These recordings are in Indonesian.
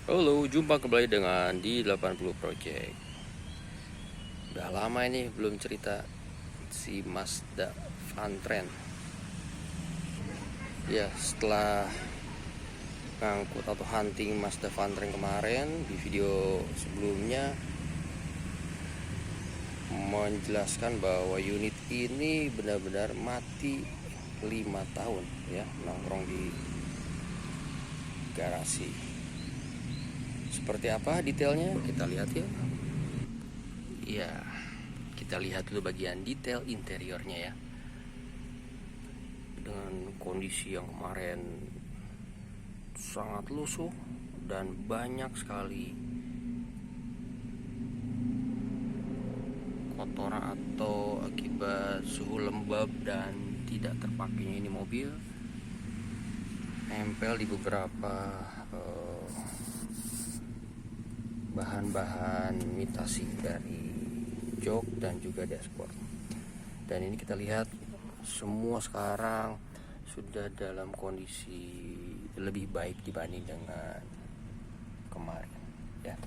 Halo, jumpa kembali dengan di 80 Project. Udah lama ini belum cerita si Mazda Fantren. Ya, setelah ngangkut atau hunting Mazda Fantren kemarin, di video sebelumnya menjelaskan bahwa unit ini benar-benar mati 5 tahun ya, nongkrong di garasi. Seperti apa detailnya? Kita lihat ya. Ya, kita lihat dulu bagian detail interiornya ya. Dengan kondisi yang kemarin sangat lusuh dan banyak sekali kotoran atau akibat suhu lembab dan tidak terpakainya ini mobil, nempel di beberapa bahan-bahan imitasi dari jok dan juga dashboard. Dan ini kita lihat semua sekarang sudah dalam kondisi lebih baik dibanding dengan kemarin ya.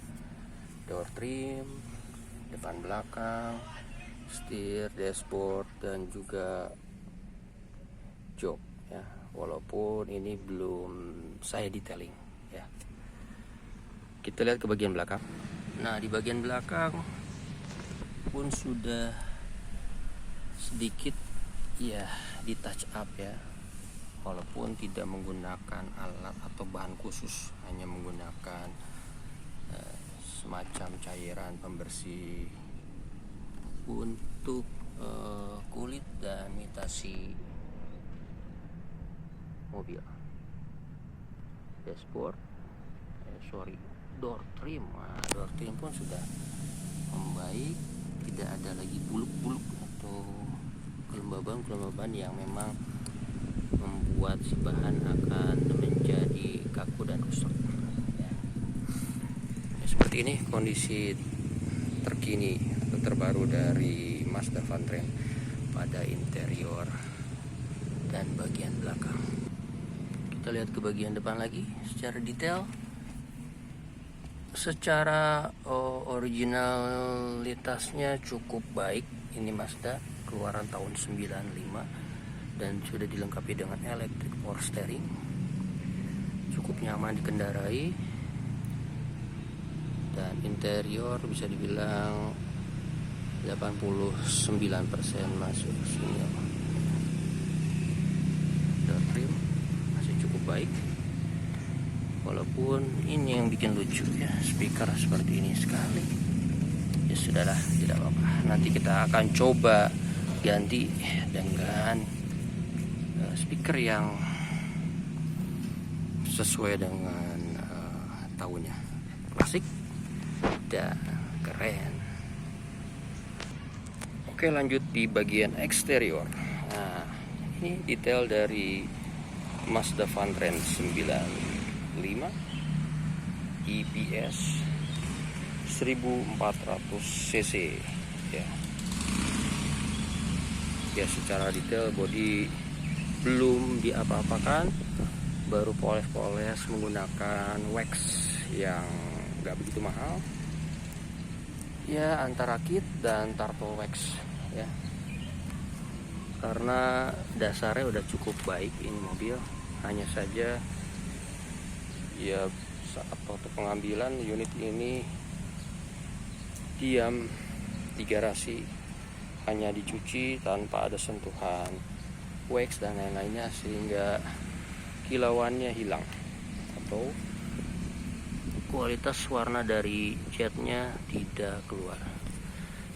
Door trim, depan belakang, setir, dashboard, dan juga jok ya. Walaupun ini belum saya detailing ya. Kita lihat ke bagian belakang. Nah, di bagian belakang pun sudah sedikit ya di touch up ya, walaupun tidak menggunakan alat atau bahan khusus, hanya menggunakan semacam cairan pembersih untuk kulit dan imitasi mobil. Dashboard, door trim. Nah, door trim pun sudah membaik, tidak ada lagi buluk-buluk atau kelembaban yang memang membuat si bahan akan menjadi kaku dan rusak ya. Seperti ini kondisi terkini atau terbaru dari Mazda Fantren pada interior dan bagian belakang. Kita lihat ke bagian depan lagi secara detail. Secara originalitasnya cukup baik. Ini Mazda keluaran tahun 95 dan sudah dilengkapi dengan electric power steering. Cukup nyaman dikendarai. Dan interior bisa dibilang 89% masuk sini. Door trim masih cukup baik. Walaupun ini yang bikin lucu ya, speaker seperti ini sekali. Ya sudahlah, tidak apa-apa. Nanti kita akan coba ganti dengan speaker yang sesuai dengan tahunnya, klasik dan keren. Oke, lanjut di bagian eksterior. Nah, ini detail dari Mazda Fantren 95 EPS 1400 cc ya. Ya, secara detail bodi belum diapa-apakan, baru poles-poles menggunakan wax yang nggak begitu mahal ya, antara kit dan turtle wax ya. Karena dasarnya udah cukup baik ini mobil, hanya saja ya saat waktu pengambilan unit ini diam di garasi, hanya dicuci tanpa ada sentuhan wax dan lain-lainnya, sehingga kilauannya hilang atau kualitas warna dari catnya tidak keluar.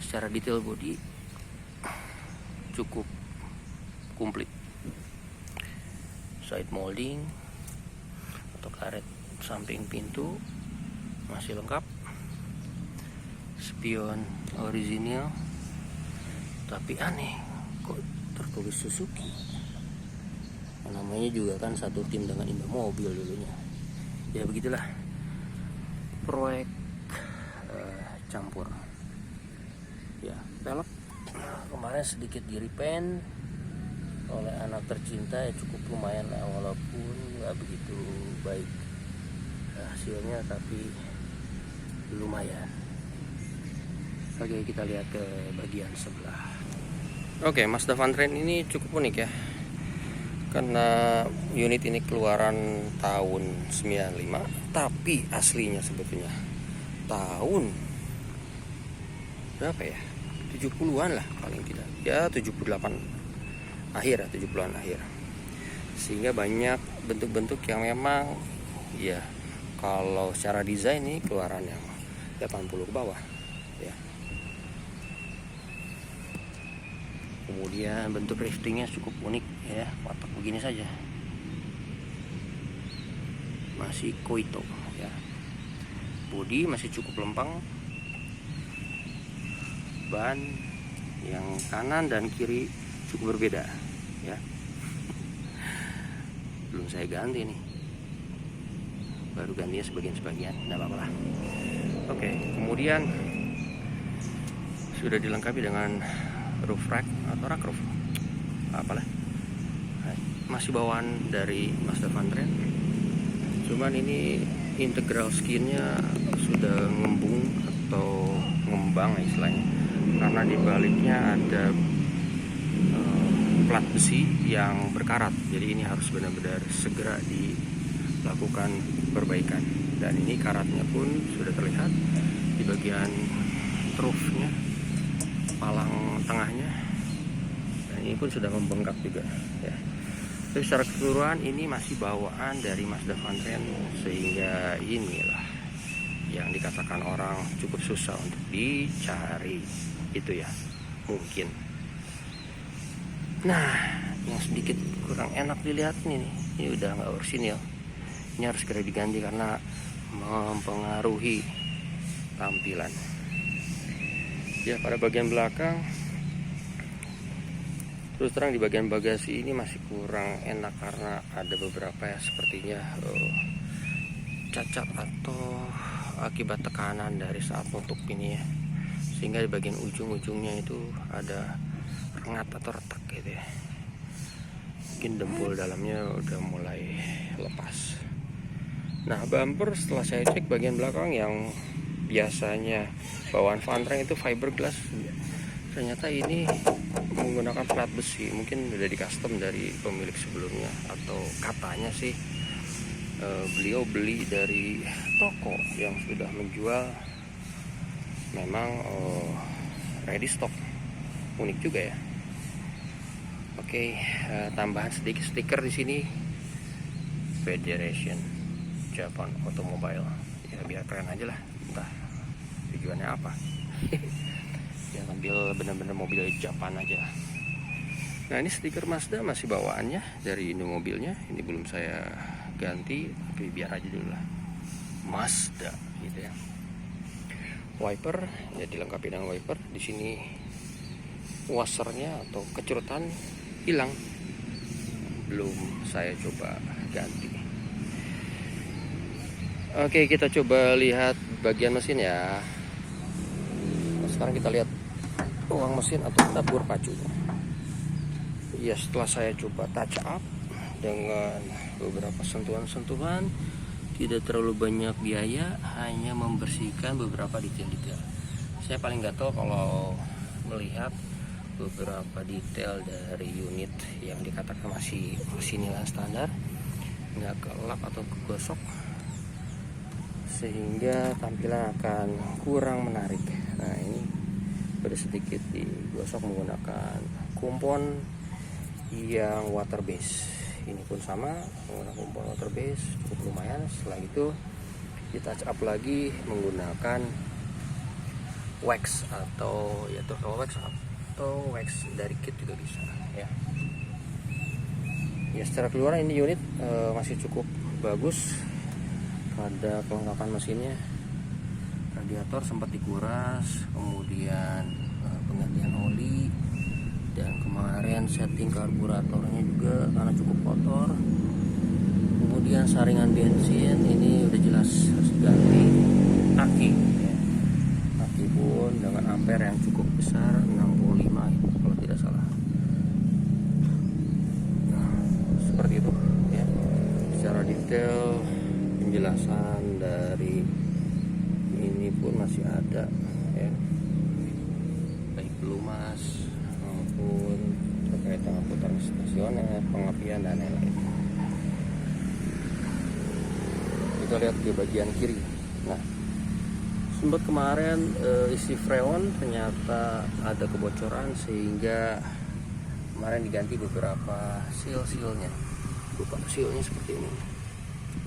Secara detail body cukup komplit. Side molding atau karet samping pintu masih lengkap. Spion original, tapi aneh kok tertulis Suzuki. Namanya juga kan satu tim dengan Indo Mobil dulunya. Ya begitulah, proyek campur ya. Pelek kemarin sedikit di repaint oleh anak tercinta ya, cukup lumayan lah, walaupun nggak begitu baik. hasilnya, tapi lumayan. Oke, kita lihat ke bagian sebelah. Oke, Mazda Van Train ini cukup unik ya, karena unit ini keluaran tahun 95, tapi aslinya sebetulnya tahun berapa ya, 70-an lah paling tidak ya, 78 akhir, 70-an akhir. Sehingga banyak bentuk-bentuk yang memang ya, kalau secara desain ini keluaran yang 80 ke bawah ya. Kemudian bentuk riftingnya cukup unik ya, watak begini saja, masih Koito ya. Bodi masih cukup lempeng, ban yang kanan dan kiri cukup berbeda ya. Belum saya ganti nih, baru gantinya sebagian-sebagian, tidak apa-apa lah. Oke, kemudian sudah dilengkapi dengan roof rack atau rak roof, apalah, masih bawaan dari Mazda Van Train, cuman ini integral skinnya sudah ngembung atau ngembang istilahnya, karena di baliknya ada plat besi yang berkarat. Jadi ini harus benar-benar segera dilakukan perbaikan. Dan ini karatnya pun sudah terlihat di bagian trufnya, palang tengahnya, dan ini pun sudah membengkak juga ya. Tapi secara keseluruhan ini masih bawaan dari Mazda Van Train, sehingga inilah yang dikatakan orang cukup susah untuk dicari itu ya, mungkin. Nah, yang sedikit kurang enak dilihat ini udah nggak orisinil. Ini harus segera diganti karena mempengaruhi tampilan. Ya, pada bagian belakang terus terang di bagian bagasi ini masih kurang enak karena ada beberapa ya, sepertinya cacat atau akibat tekanan dari saat nutup ini ya, sehingga di bagian ujung-ujungnya itu ada rengat atau retak gitu ya. Mungkin dempul dalamnya udah mulai lepas. Nah, bumper setelah saya cek bagian belakang yang biasanya bawaan Van Train itu fiberglass, ternyata ini menggunakan plat besi. Mungkin udah di custom dari pemilik sebelumnya, atau katanya sih beliau beli dari toko yang sudah menjual, memang ready stock. Unik juga ya. Oke, tambahan sedikit stiker di sini, Federation Japan Automobile ya, biar keren aja lah, entah tujuannya apa. Ya, ambil bener-bener mobil Japan aja. Nah, ini stiker Mazda masih bawaannya dari Indo mobilnya, ini belum saya ganti, tapi biar aja dulu lah, Mazda gitu ya. Wiper ya, dilengkapi dengan wiper. Di sini washernya atau kecerutan hilang, belum saya coba ganti. Oke, kita coba lihat bagian mesin ya. Sekarang kita lihat ruang mesin atau tabur pacu. Ya, setelah saya coba touch up dengan beberapa sentuhan-sentuhan, tidak terlalu banyak biaya, hanya membersihkan beberapa detail-detail. Saya paling gatel kalau melihat beberapa detail dari unit yang dikatakan masih orisinil standar, nggak kelap atau kegosok, sehingga tampilan akan kurang menarik. Nah, ini udah sedikit digosok menggunakan kumpon yang water base. Ini pun sama, menggunakan kumpon water base, cukup lumayan. Setelah itu di touch up lagi menggunakan wax atau ya turtle wax atau wax dari kit juga bisa ya. Ya, secara keluaran ini unit masih cukup bagus. Pada kelengkapan mesinnya, radiator sempat dikuras, kemudian penggantian oli, dan kemarin setting karburatornya juga karena cukup kotor. Kemudian saringan bensin ini udah jelas harus ganti. Aki ya. Aki pun dengan ampere yang cukup besar, 65 kalau tidak salah. Nah, seperti itu ya secara detail penjelasan dari ini pun masih ada ya, baik pelumas maupun terkait dengan putaran stasioner, pengapian dan lain-lain. Kita lihat di bagian kiri. Nah, sempat kemarin isi freon ternyata ada kebocoran sehingga kemarin diganti beberapa seal-sealnya. Berupa sealnya seperti ini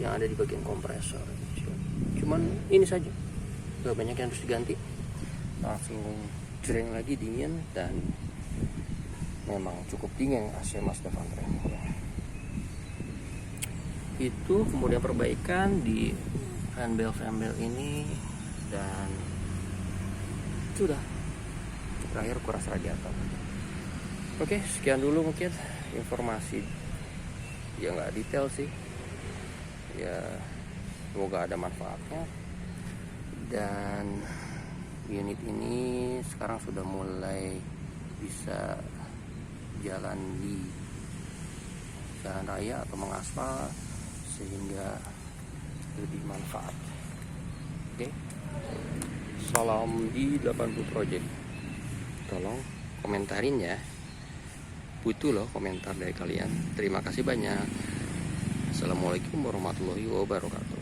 yang ada di bagian kompresor. Cuman ini saja, gak banyak yang harus diganti. Langsung jreng lagi dingin, dan memang cukup dingin AC Mazda Vantra ini. Itu kemudian perbaikan di handbell ini, dan sudah terakhir kuras radiator. Oke, sekian dulu mungkin informasi yang nggak detail sih ya, semoga ada manfaatnya. Dan unit ini sekarang sudah mulai bisa jalan di jalan raya atau mengaspal sehingga lebih manfaat. Oke, salam di 80 Project. Tolong komentarin ya, butuh loh komentar dari kalian. Terima kasih banyak. Assalamualaikum warahmatullahi wabarakatuh.